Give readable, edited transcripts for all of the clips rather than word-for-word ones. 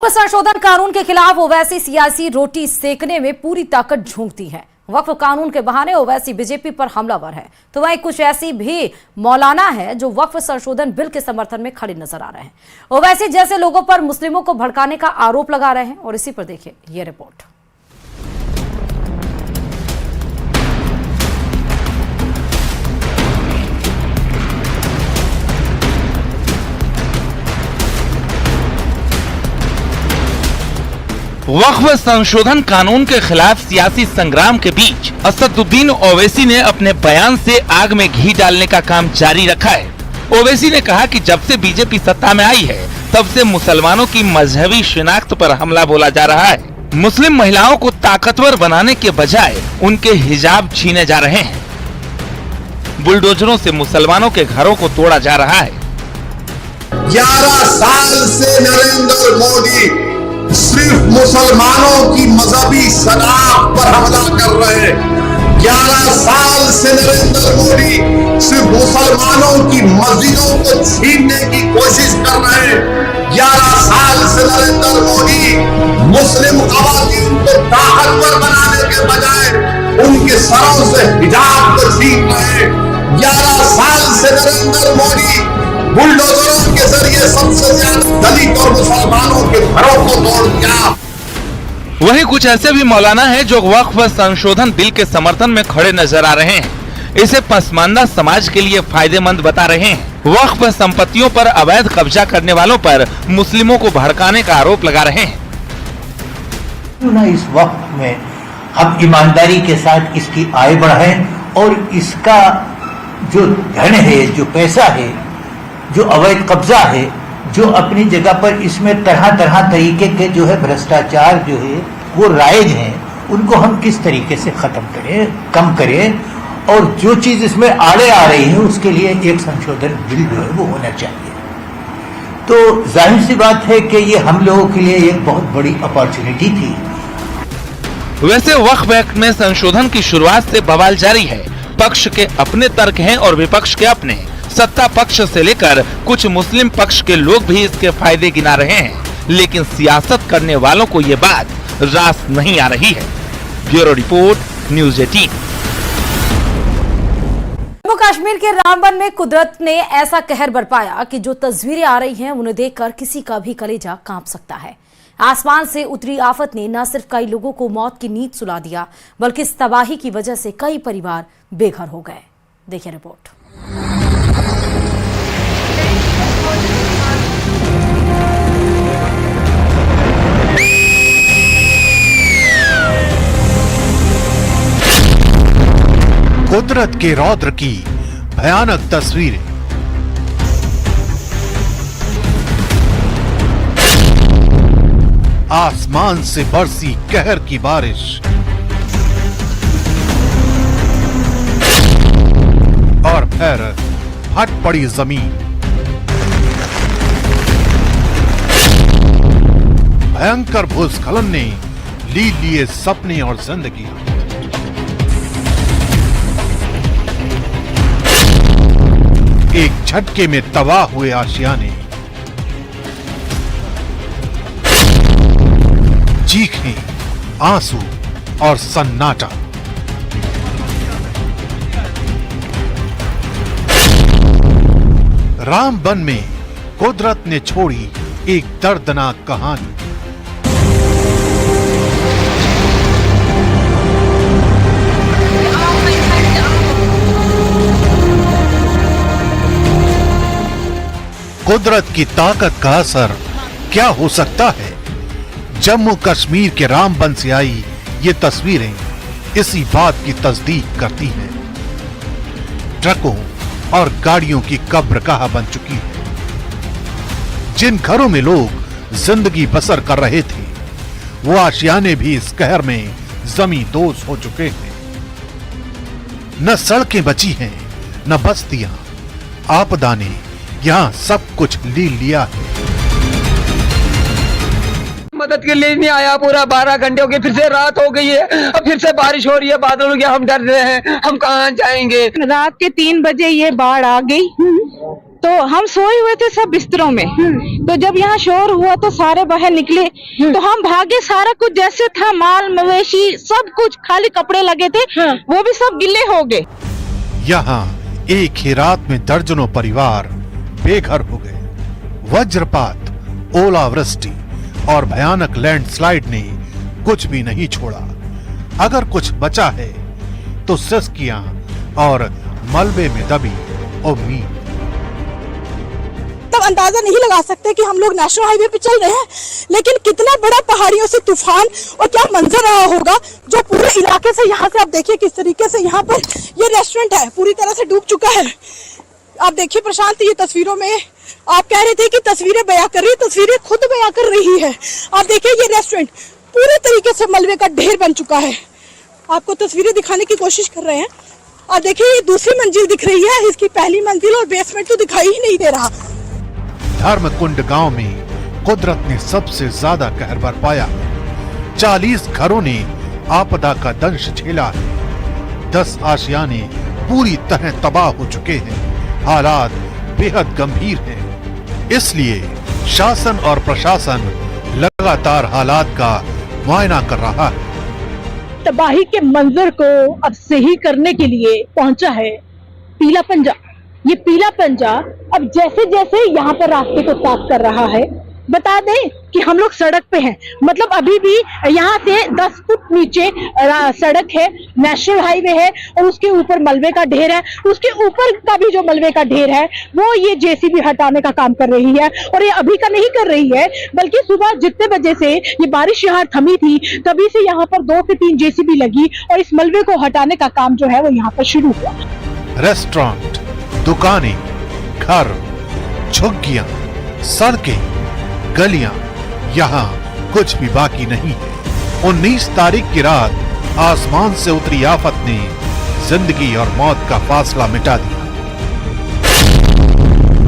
संशोधन कानून के खिलाफ ओवैसी सियासी रोटी सेकने में पूरी ताकत झोंकती है। वक्फ कानून के बहाने ओवैसी बीजेपी पर हमलावर है, तो वहीं कुछ ऐसी भी मौलाना है जो वक्फ संशोधन बिल के समर्थन में खड़े नजर आ रहे हैं। ओवैसी जैसे लोगों पर मुस्लिमों को भड़काने का आरोप लगा रहे हैं और इसी पर देखिए ये रिपोर्ट। वक्फ संशोधन कानून के खिलाफ सियासी संग्राम के बीच असदुद्दीन ओवैसी ने अपने बयान से आग में घी डालने का काम जारी रखा है। ओवैसी ने कहा कि जब से बीजेपी सत्ता में आई है तब से मुसलमानों की मजहबी शिनाख्त पर हमला बोला जा रहा है। मुस्लिम महिलाओं को ताकतवर बनाने के बजाय उनके हिजाब छीने जा रहे हैं। बुलडोजरों से मुसलमानों के घरों को तोड़ा जा रहा है। 11 साल से नरेंद्र मोदी सिर्फ मुसलमानों की मजहबी शनाख्त पर हमला कर रहे हैं। 11 साल से नरेंद्र मोदी सिर्फ मुसलमानों की मस्जिदों को छीनने की कोशिश कर रहे हैं। 11 साल से नरेंद्र मोदी मुस्लिम खवातीन को ताकतवर बनाने के बजाय उनके सरों से हिजाब को छीन रहे हैं। 11 साल से नरेंद्र मोदी बुलडोजरों के जरिए सबसे ज्यादा दलित और मुसलमानों के घरों को तोड़ दिया। वहीं कुछ ऐसे भी मौलाना हैं जो वक्फ संशोधन बिल के समर्थन में खड़े नजर आ रहे हैं। इसे पसमानदा समाज के लिए फायदेमंद बता रहे हैं। वक्फ संपत्तियों पर अवैध कब्जा करने वालों पर मुस्लिमों को भड़काने का आरोप लगा रहे हैं। इस वक्त में हम ईमानदारी के साथ इसकी आय बढ़ाएं और इसका जो धन है, जो पैसा है, जो अवैध कब्जा है, जो अपनी जगह पर इसमें तरह तरह तरीके के जो है भ्रष्टाचार जो है वो राइज हैं, उनको हम किस तरीके से खत्म करें, कम करें, और जो चीज इसमें आड़े आ रही है उसके लिए एक संशोधन बिल जो है वो होना चाहिए। तो जाहिर सी बात है कि ये हम लोगों के लिए एक बहुत बड़ी अपॉर्चुनिटी थी। वैसे वक्फ एक्ट में संशोधन की शुरुआत से बवाल जारी है। पक्ष के अपने तर्क हैं और विपक्ष के अपने। सत्ता पक्ष से लेकर कुछ मुस्लिम पक्ष के लोग भी इसके फायदे गिना रहे हैं, लेकिन सियासत करने वालों को ये बात रास नहीं आ रही है। Bureau report, news 18। Jammu Kashmir के रामबन में कुदरत ने ऐसा कहर बरपाया कि जो तस्वीरें आ रही हैं उन्हें देखकर किसी का भी कलेजा कांप सकता है। आसमान से उतरी आफत ने न सिर्फ कई लोगों को मौत की नींद सुला दिया, बल्कि इस तबाही की वजह से कई परिवार बेघर हो गए। देखिए रिपोर्ट। कुदरत के रौद्र की भयानक तस्वीरें। आसमान से बरसी कहर की बारिश और फिर फट पड़ी जमीन। भयंकर भूस्खलन ने ली लिए सपने और जिंदगी। एक झटके में तबाह हुए आशियाने, चीखें, आंसू और सन्नाटा। रामबन में कुदरत ने छोड़ी एक दर्दनाक कहानी। कुदरत की ताकत का असर क्या हो सकता है? जम्मू कश्मीर के रामबन से आई ये तस्वीरें इसी बात की तस्दीक करती हैं। ट्रकों और गाड़ियों की कब्र कहाँ बन चुकी है। जिन घरों में लोग जिंदगी बसर कर रहे थे वो आशियाने भी इस कहर में जमी दोज हो चुके हैं। न सड़कें बची हैं, न बस्तियां। आपदा ने यहाँ सब कुछ ले लिया है। मदद के लिए नहीं आया। पूरा 12 घंटे हो गए, फिर से रात हो गई है, अब फिर से बारिश हो रही है, बादल हो गया। हम डर रहे हैं, हम कहाँ जाएंगे। रात के 3 बजे ये बाढ़ आ गई। तो हम सोए हुए थे सब बिस्तरों में। तो जब यहाँ शोर हुआ तो सारे बाहर निकले, तो हम भागे। सारा कुछ जैसे था, माल मवेशी सब कुछ, खाली कपड़े लगे थे वो भी सब गिले हो गए। यहाँ एक ही रात में दर्जनों परिवार बेघर हो गए। वज्रपात, ओलावृष्टि और भयानक लैंडस्लाइड ने कुछ भी नहीं छोड़ा। अगर कुछ बचा है तो सिसकियां और मलबे में दबी उम्मीद। तब अंदाजा नहीं लगा सकते कि हम लोग नेशनल हाईवे पे चल रहे हैं, लेकिन कितना बड़ा पहाड़ियों से तूफान और क्या मंजर रहा होगा जो पूरे इलाके से। यहाँ से आप देखिए किस तरीके से यहाँ पर ये रेस्टोरेंट है पूरी तरह से डूब चुका है। आप देखिए प्रशांत, ये तस्वीरों में आप कह रहे थे कि तस्वीरें बयां कर रही है, तस्वीरें खुद बयां कर रही है। आप देखिए ये रेस्टोरेंट पूरे तरीके से मलबे का ढेर बन चुका है। आपको तस्वीरें दिखाने की कोशिश कर रहे हैं। और देखिए ये दूसरी मंजिल दिख रही है, इसकी पहली मंजिल और बेसमेंट तो दिखाई ही नहीं दे रहा। धर्मकुंड गांव में कुदरत ने सबसे ज्यादा कहर बरपाया। 40 घरों ने आपदा का दंश झेला है। 10 आशियाने पूरी तरह तबाह हो चुके हैं। हालात बेहद गंभीर हैं। इसलिए शासन और प्रशासन लगातार हालात का मुआयना कर रहा है। तबाही के मंजर को अब सही करने के लिए पहुंचा है पीला पंजा। ये पीला पंजा अब जैसे जैसे यहाँ पर रास्ते को साफ कर रहा है। बता दें कि हम लोग सड़क पे हैं, मतलब अभी भी यहाँ से 10 फुट नीचे सड़क है, नेशनल हाईवे है और उसके ऊपर मलबे का ढेर है। उसके ऊपर का भी जो मलबे का ढेर है वो ये जेसीबी हटाने का काम कर रही है। और ये अभी का नहीं कर रही है, बल्कि सुबह जितने बजे से ये बारिश यहाँ थमी थी तभी से यहाँ पर 2 से 3 जेसीबी लगी और इस मलबे को हटाने का काम जो है वो यहाँ पर शुरू हुआ। रेस्टोरेंट, दुकानें, घर, झुग्गियां, सड़कें, गलियां, यहाँ कुछ भी बाकी नहीं है। 19 तारीख की रात आसमान से उतरी आफत ने जिंदगी और मौत का फासला मिटा दिया।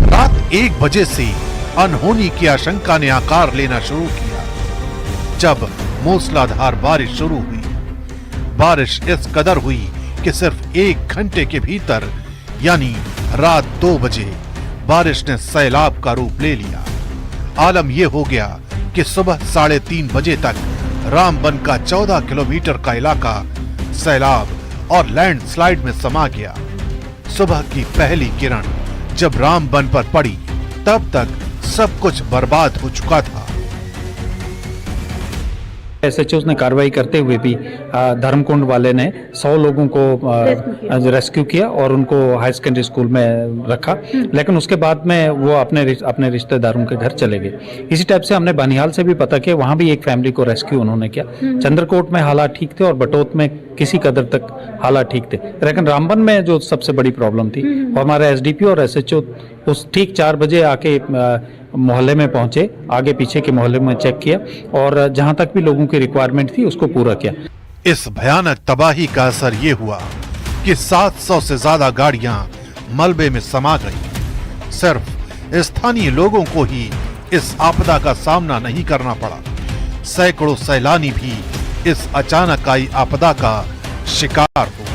रात 1 बजे से अनहोनी की आशंका ने आकार लेना शुरू किया जब मूसलाधार बारिश शुरू हुई। बारिश इस कदर हुई कि सिर्फ 1 घंटे के भीतर यानी रात 2 बजे बारिश ने सैलाब का रूप ले लिया। आलम यह हो गया कि सुबह 3:30 बजे तक रामबन का 14 किलोमीटर का इलाका सैलाब और लैंडस्लाइड में समा गया। सुबह की पहली किरण जब रामबन पर पड़ी तब तक सब कुछ बर्बाद हो चुका था। एसएचओ ने कार्रवाई करते हुए भी धर्मकुंड वाले ने 100 लोगों को रेस्क्यू किया और उनको हाई सेकेंडरी स्कूल में रखा। लेकिन उसके बाद में वो अपने रिश्तेदारों के घर चले गए। इसी टाइप से हमने बनिहाल से भी पता किया, वहाँ भी एक फैमिली को रेस्क्यू उन्होंने किया। चंद्रकोट में हालात ठीक थे और बटोत में किसी कदर तक हालात ठीक थे। लेकिन रामबन में जो सबसे बड़ी प्रॉब्लम थी, हमारे एसडीपी और एसएचओ उस ठीक 4 बजे आके मोहल्ले में पहुंचे, आगे पीछे के मोहल्ले में चेक किया और जहां तक भी लोगों की रिक्वायरमेंट थी उसको पूरा किया। इस भयानक तबाही का असर ये हुआ कि 700 से ज्यादा गाड़ियां मलबे में समा गई। सिर्फ स्थानीय लोगों को ही इस आपदा का सामना नहीं करना पड़ा, सैकड़ों सैलानी भी इस अचानक आई आपदा का शिकार हो।